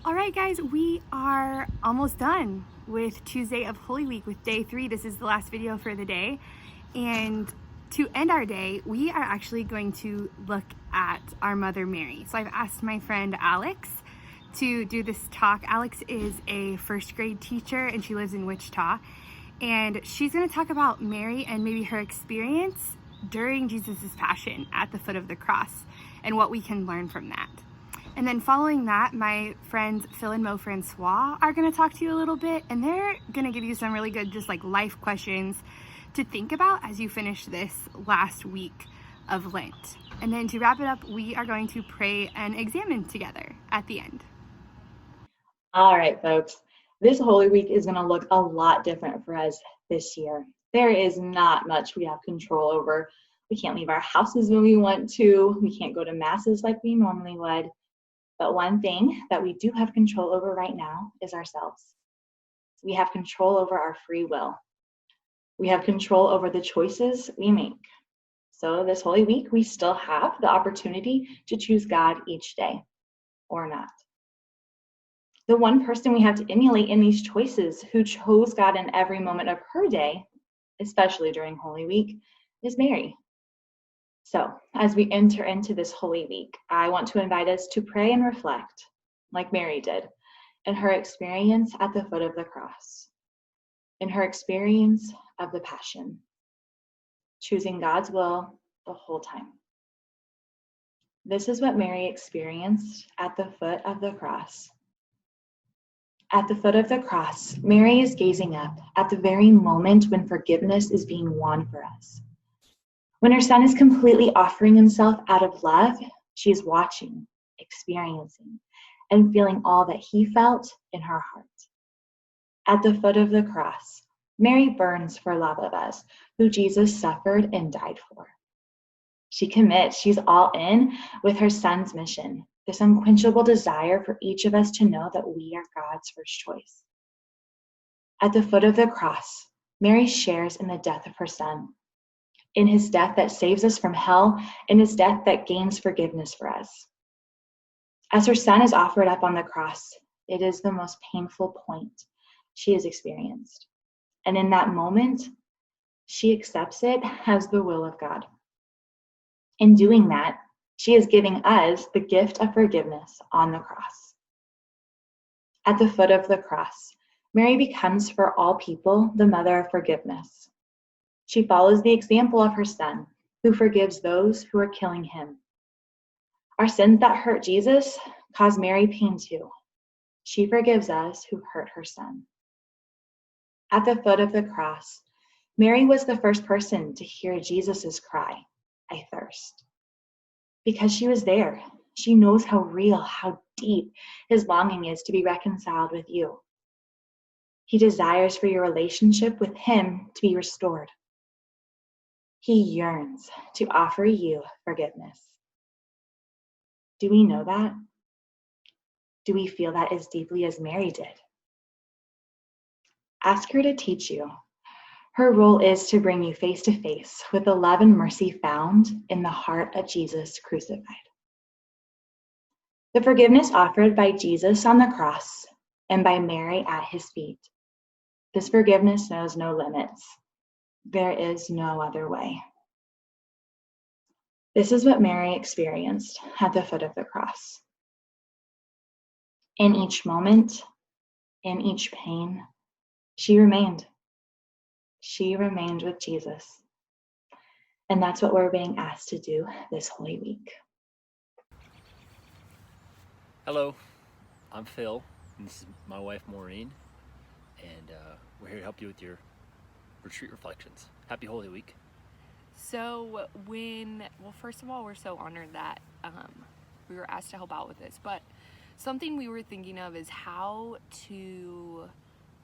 All right, guys, we are almost done with Tuesday of Holy Week with day 3. This is the last video for the day. And to end our day, we are actually going to look at our Mother Mary. So I've asked my friend Alex to do this talk. Alex is a first grade teacher and she lives in Wichita. And she's going to talk about Mary and maybe her experience during Jesus's passion at the foot of the cross and what we can learn from that. And then following that, my friends Phil and Francois are going to talk to you a little bit, and they're going to give you some really good just like life questions to think about as you finish this last week of Lent. And then to wrap it up, we are going to pray and examine together at the end. All right, folks. This Holy Week is going to look a lot different for us this year. There is not much we have control over. We can't leave our houses when we want to. We can't go to masses like we normally would. But one thing that we do have control over right now is ourselves. We have control over our free will. We have control over the choices we make. So this Holy Week, we still have the opportunity to choose God each day, or not. The one person we have to emulate in these choices who chose God in every moment of her day, especially during Holy Week, is Mary. So, as we enter into this Holy Week, I want to invite us to pray and reflect, like Mary did, in her experience at the foot of the cross, in her experience of the Passion, choosing God's will the whole time. This is what Mary experienced at the foot of the cross. At the foot of the cross, Mary is gazing up at the very moment when forgiveness is being won for us. When her son is completely offering himself out of love, she is watching, experiencing, and feeling all that he felt in her heart. At the foot of the cross, Mary burns for love of us, who Jesus suffered and died for. She commits, she's all in with her son's mission, this unquenchable desire for each of us to know that we are God's first choice. At the foot of the cross, Mary shares in the death of her son, in his death that saves us from hell, in his death that gains forgiveness for us. As her son is offered up on the cross, it is the most painful point she has experienced. And in that moment, she accepts it as the will of God. In doing that, she is giving us the gift of forgiveness on the cross. At the foot of the cross, Mary becomes for all people the mother of forgiveness. She follows the example of her son, who forgives those who are killing him. Our sins that hurt Jesus cause Mary pain too. She forgives us who hurt her son. At the foot of the cross, Mary was the first person to hear Jesus' cry, "I thirst." Because she was there, she knows how real, how deep his longing is to be reconciled with you. He desires for your relationship with him to be restored. He yearns to offer you forgiveness. Do we know that? Do we feel that as deeply as Mary did? Ask her to teach you. Her role is to bring you face to face with the love and mercy found in the heart of Jesus crucified. The forgiveness offered by Jesus on the cross and by Mary at his feet. This forgiveness knows no limits. There is no other way. This is what Mary experienced at the foot of the cross. In each moment, in each pain, she remained. She remained with Jesus. And that's what we're being asked to do this Holy Week. Hello, I'm Phil, and this is my wife Maureen, and we're here to help you with your retreat reflections. Happy Holy Week. So first of all, we're so honored that we were asked to help out with this, but something we were thinking of is how to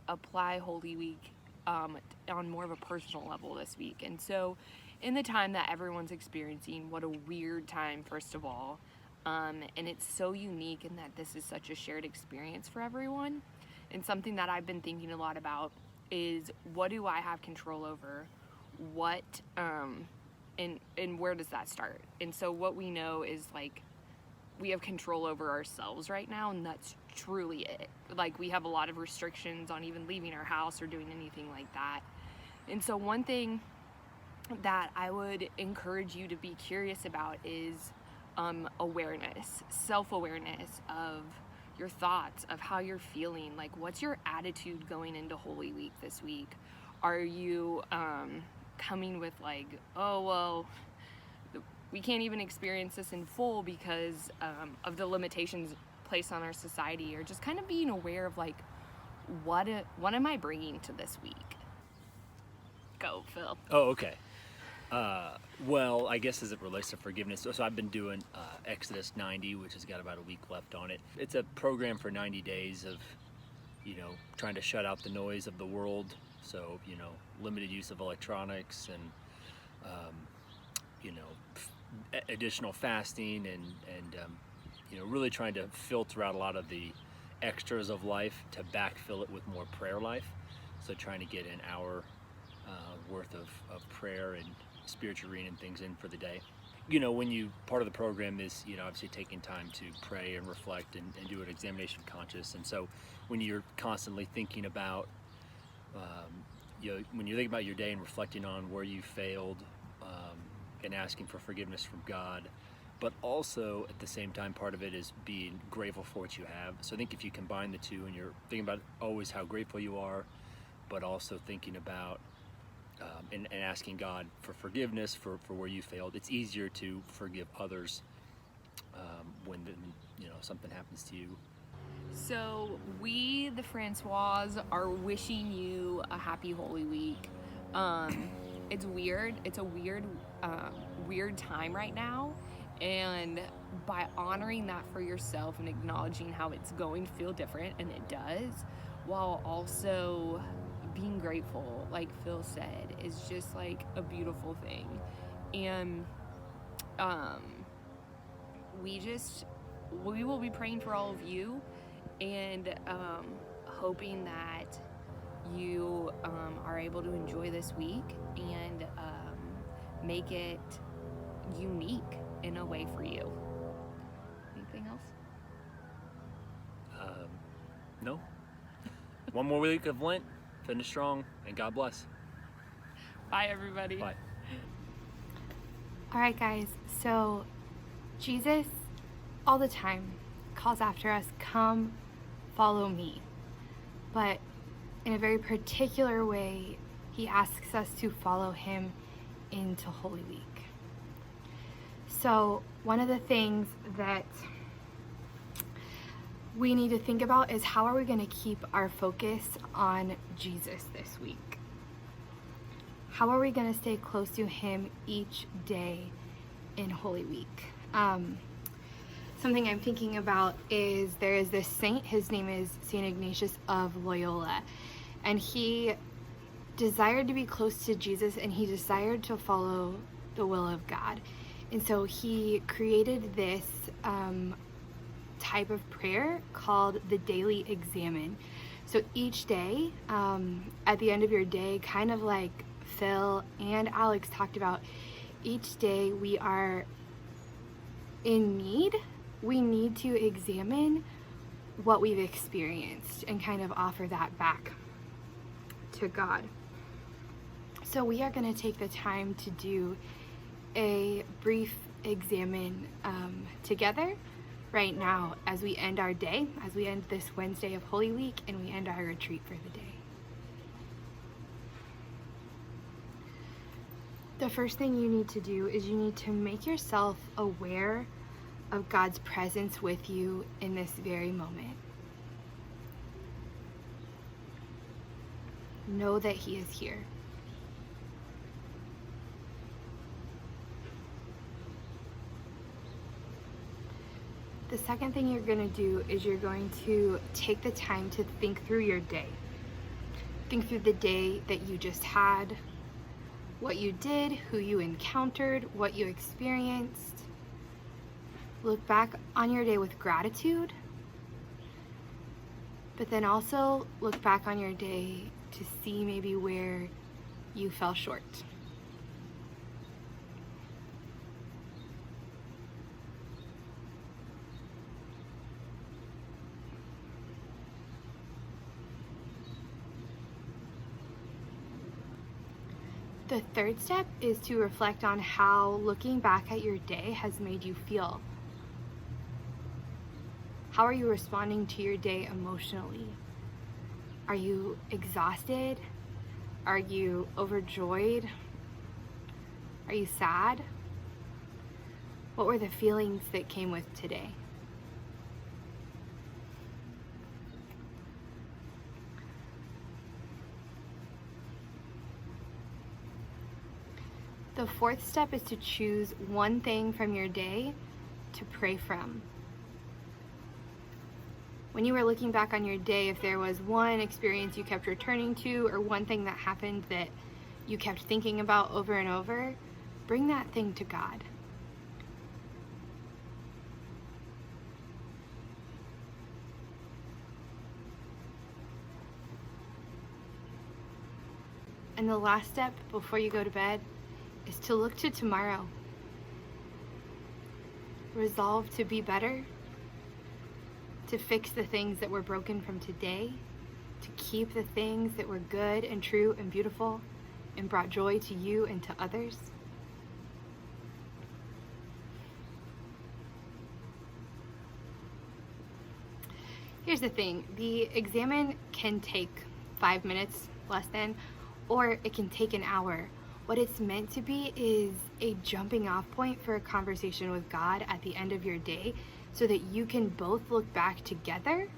apply Holy Week on more of a personal level this week. And so in the time that everyone's experiencing, what a weird time, first of all, and it's so unique in that this is such a shared experience for everyone. And something that I've been thinking a lot about is, what do I have control over? And where does that start? And so what we know is, like, we have control over ourselves right now, and that's truly it. Like, we have a lot of restrictions on even leaving our house or doing anything like that. And so one thing that I would encourage you to be curious about is awareness, self-awareness of your thoughts, of how you're feeling. Like, what's your attitude going into Holy Week this week? Are you coming with like, oh, well, we can't even experience this in full because of the limitations placed on our society, or just kind of being aware of like, what am I bringing to this week? Go, Phil. Oh, okay. Well, I guess as it relates to forgiveness, so I've been doing Exodus 90, which has got about a week left on it. It's a program for 90 days of, trying to shut out the noise of the world. So, limited use of electronics and, additional fasting and really trying to filter out a lot of the extras of life to backfill it with more prayer life. So trying to get an hour worth of prayer and spiritual reading and things in for the day. When part of the program is, obviously taking time to pray and reflect and do an examination of conscience. And so when you're constantly thinking about, when you think about your day and reflecting on where you failed, and asking for forgiveness from God, but also at the same time, part of it is being grateful for what you have. So I think if you combine the two and you're thinking about always how grateful you are, but also thinking about and asking God for forgiveness for where you failed, it's easier to forgive others when something happens to you. So we, the Francois, are wishing you a happy Holy Week. It's weird. It's a weird time right now. And by honoring that for yourself and acknowledging how it's going to feel different, and it does, while also being grateful, like Phil said, is just like a beautiful thing. And we will be praying for all of you, and hoping that you are able to enjoy this week and make it unique in a way for you. Anything else? No. One more week of Lent, finish strong, and God bless. Bye, everybody. Bye. All right, guys, so Jesus all the time calls after us, come follow me. But in a very particular way, he asks us to follow him into Holy Week. So one of the things that we need to think about is, how are we going to keep our focus on Jesus this week? How are we going to stay close to him each day in Holy Week? Something I'm thinking about is, there is this saint, his name is Saint Ignatius of Loyola, and he desired to be close to Jesus, and he desired to follow the will of God. And so he created this type of prayer called the daily Examen. So each day, at the end of your day, kind of like Phil and Alex talked about, each day we are in need. We need to examine what we've experienced and kind of offer that back to God. So we are going to take the time to do a brief examen together right now as we end our day, as we end this Wednesday of Holy Week, and we end our retreat for the day. The first thing you need to do is you need to make yourself aware of God's presence with you in this very moment. Know that he is here. The second thing you're going to do is you're going to take the time to think through your day. Think through the day that you just had, what you did, who you encountered, what you experienced. Look back on your day with gratitude, but then also look back on your day to see maybe where you fell short. The third step is to reflect on how looking back at your day has made you feel. How are you responding to your day emotionally? Are you exhausted? Are you overjoyed? Are you sad? What were the feelings that came with today? The fourth step is to choose one thing from your day to pray from. When you were looking back on your day, if there was one experience you kept returning to or one thing that happened that you kept thinking about over and over, bring that thing to God. And the last step before you go to bed is to look to tomorrow. Resolve to be better, to fix the things that were broken from today, to keep the things that were good and true and beautiful and brought joy to you and to others. Here's the thing, the examen can take 5 minutes, less than, or it can take an hour. What it's meant to be is a jumping off point for a conversation with God at the end of your day so that you can both look back together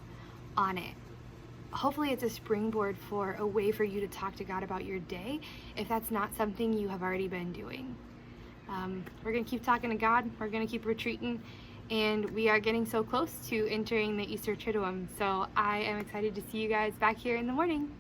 on it. Hopefully it's a springboard for a way for you to talk to God about your day if that's not something you have already been doing. We're going to keep talking to God. We're going to keep retreating. And we are getting so close to entering the Easter Triduum. So I am excited to see you guys back here in the morning.